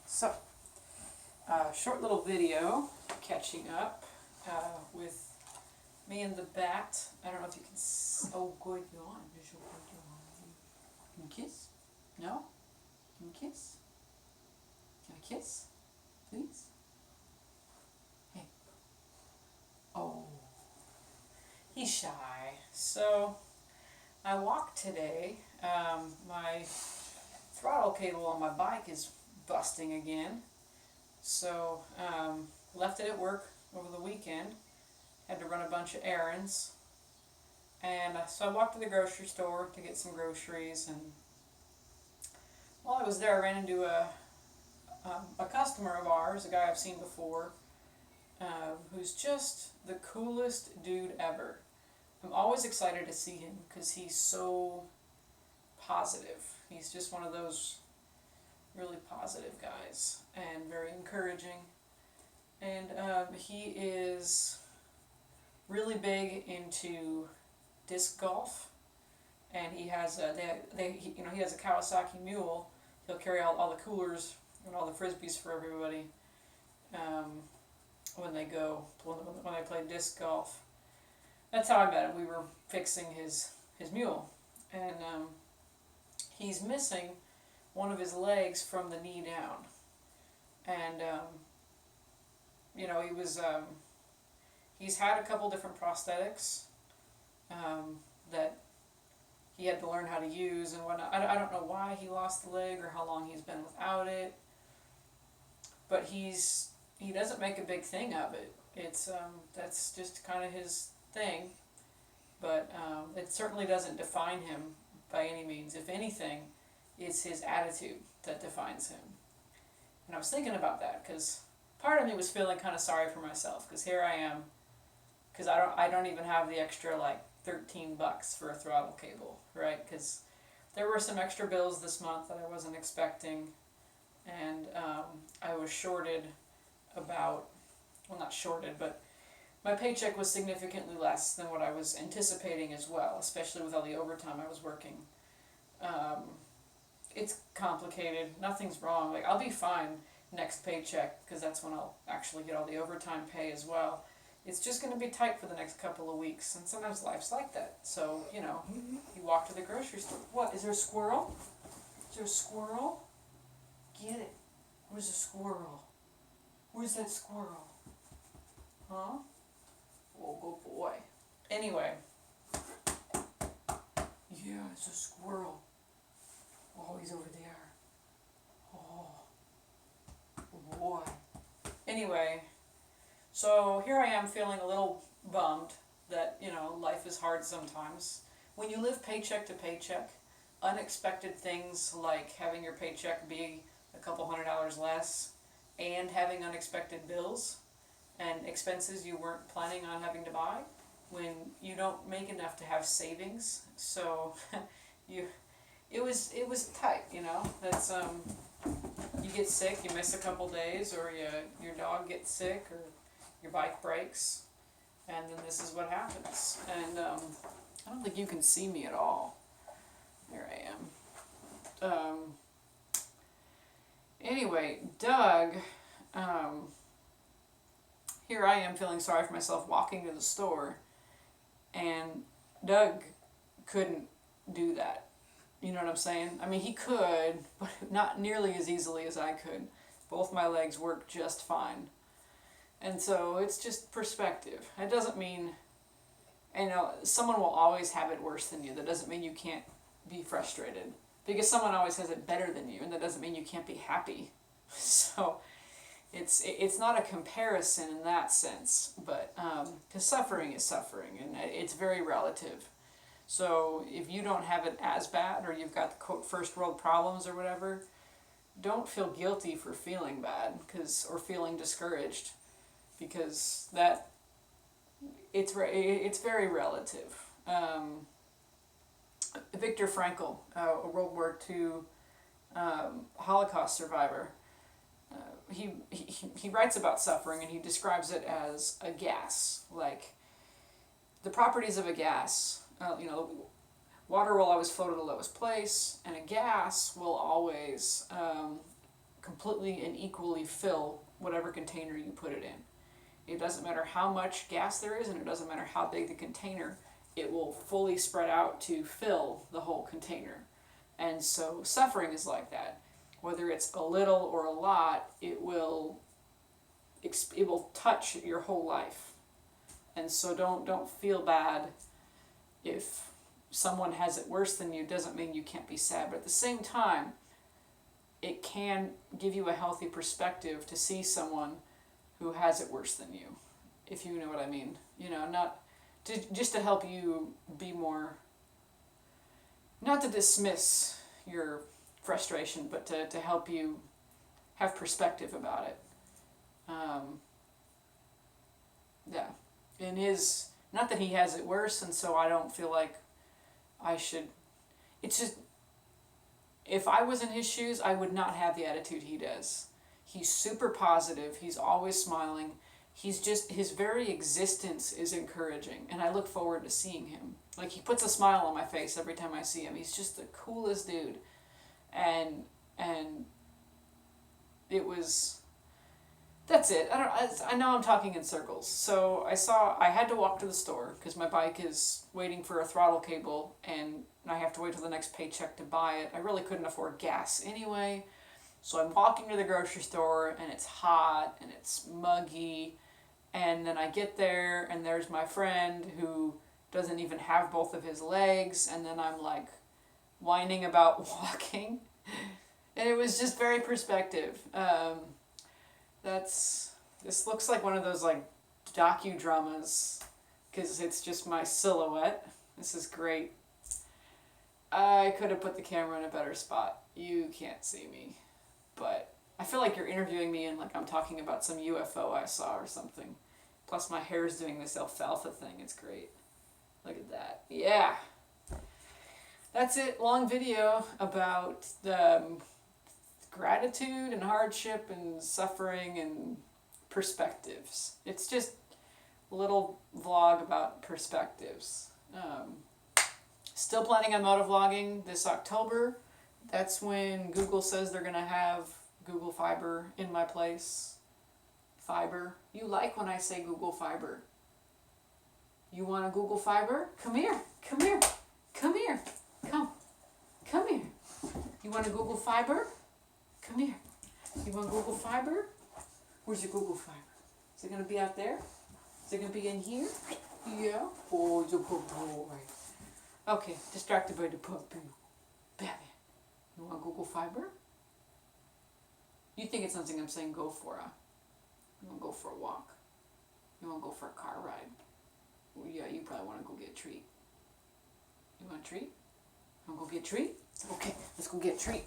So, short little video catching up with me and the bat. I don't know if you can. Oh, good yawn. Visual good yawn. Can you kiss? No? Can you kiss? Can I kiss? Please? Hey. Oh. He's shy. So, I walked today. My throttle cable on my bike is busting again. So, left it at work over the weekend. Had to run a bunch of errands. And so I walked to the grocery store to get some groceries. And while I was there, I ran into a customer of ours, a guy I've seen before, who's just the coolest dude ever. I'm always excited to see him because he's so positive. He's just one of those really positive guys and very encouraging. And he is really big into disc golf, and he has he has a Kawasaki mule. He'll carry all the coolers and all the frisbees for everybody when they play disc golf. That's how I met him. We were fixing his mule, and he's missing one of his legs from the knee down, and he was he's had a couple different prosthetics that he had to learn how to use and whatnot. I don't know why he lost the leg or how long he's been without it, but he doesn't make a big thing of it. It's that's just kind of his thing, but it certainly doesn't define him by any means. If anything, it's his attitude that defines him. And I was thinking about that because part of me was feeling kind of sorry for myself because here I am, because I don't even have the extra like $13 for a throttle cable, right? Because there were some extra bills this month that I wasn't expecting, and I was shorted not shorted, but my paycheck was significantly less than what I was anticipating as well, especially with all the overtime I was working. It's complicated. Nothing's wrong. Like, I'll be fine next paycheck because that's when I'll actually get all the overtime pay as well. It's just going to be tight for the next couple of weeks, and sometimes life's like that. So, you walk to the grocery store. What, is there a squirrel? Is there a squirrel? Get it. Where's the squirrel? Where's that squirrel? Huh? Oh, good boy. Anyway. Yeah, it's a squirrel. Oh, he's over there. Oh, good boy. Anyway, so here I am feeling a little bummed that, life is hard sometimes. When you live paycheck to paycheck, unexpected things like having your paycheck be a couple $100 less and having unexpected bills and expenses you weren't planning on having to buy, when you don't make enough to have savings. So it was tight, That's you get sick, you miss a couple days, or your dog gets sick, or your bike breaks, and then this is what happens. And I don't think you can see me at all. There I am. Anyway, Doug, here I am feeling sorry for myself walking to the store, and Doug couldn't do that. You know what I'm saying? I mean, he could, but not nearly as easily as I could. Both my legs work just fine. And so it's just perspective. It doesn't mean, someone will always have it worse than you. That doesn't mean you can't be frustrated. Because someone always has it better than you, and that doesn't mean you can't be happy. So it's not a comparison in that sense, but because suffering is suffering, and it's very relative. So if you don't have it as bad, or you've got the quote first world problems or whatever, don't feel guilty for feeling bad or feeling discouraged, because it's very relative. Viktor Frankl, a World War II Holocaust survivor, he writes about suffering, and he describes it as a gas. Like, the properties of a gas, water will always flow to the lowest place, and a gas will always completely and equally fill whatever container you put it in. It doesn't matter how much gas there is, and it doesn't matter how big the container, it will fully spread out to fill the whole container. And so suffering is like that. Whether it's a little or a lot, it will touch your whole life. And so don't feel bad if someone has it worse than you. Doesn't mean you can't be sad, but at the same time, it can give you a healthy perspective to see someone who has it worse than you, if you know what I mean. You know, not to, just to help you be more, not to dismiss your frustration, but to help you have perspective about it. Yeah. In his, not that he has it worse, and so I don't feel like I should, it's just, if I was in his shoes, I would not have the attitude he does. He's super positive, he's always smiling, he's just, his very existence is encouraging, and I look forward to seeing him. Like, he puts a smile on my face every time I see him. He's just the coolest dude. And it was, that's it. I know I'm talking in circles. So I had to walk to the store because my bike is waiting for a throttle cable and I have to wait till the next paycheck to buy it. I really couldn't afford gas anyway. So I'm walking to the grocery store and it's hot and it's muggy. And then I get there and there's my friend who doesn't even have both of his legs. And then I'm like whining about walking. And it was just very perspective. This looks like one of those like docudramas because it's just my silhouette. This is great. I could have put the camera in a better spot. You can't see me. But I feel like you're interviewing me and like I'm talking about some UFO I saw or something. Plus my hair's doing this alfalfa thing. It's great. Look at that. Yeah. That's it. Long video about gratitude and hardship and suffering and perspectives. It's just a little vlog about perspectives. Still planning on motovlogging this October. That's when Google says they're going to have Google Fiber in my place. Fiber. You like when I say Google Fiber. You want a Google Fiber? Come here. Come here. Come here. Come. Come here. You want a Google Fiber? Come here. You want Google Fiber? Where's your Google Fiber? Is it going to be out there? Is it going to be in here? Yeah. Oh, you good boy. Okay, distracted by the puppy. Baby. You want Google Fiber? You think it's something I'm saying go for, huh? You want to go for a walk? You want to go for a car ride? Well, yeah, you probably want to go get a treat. You want a treat? You want to go get a treat? Okay, let's go get a treat.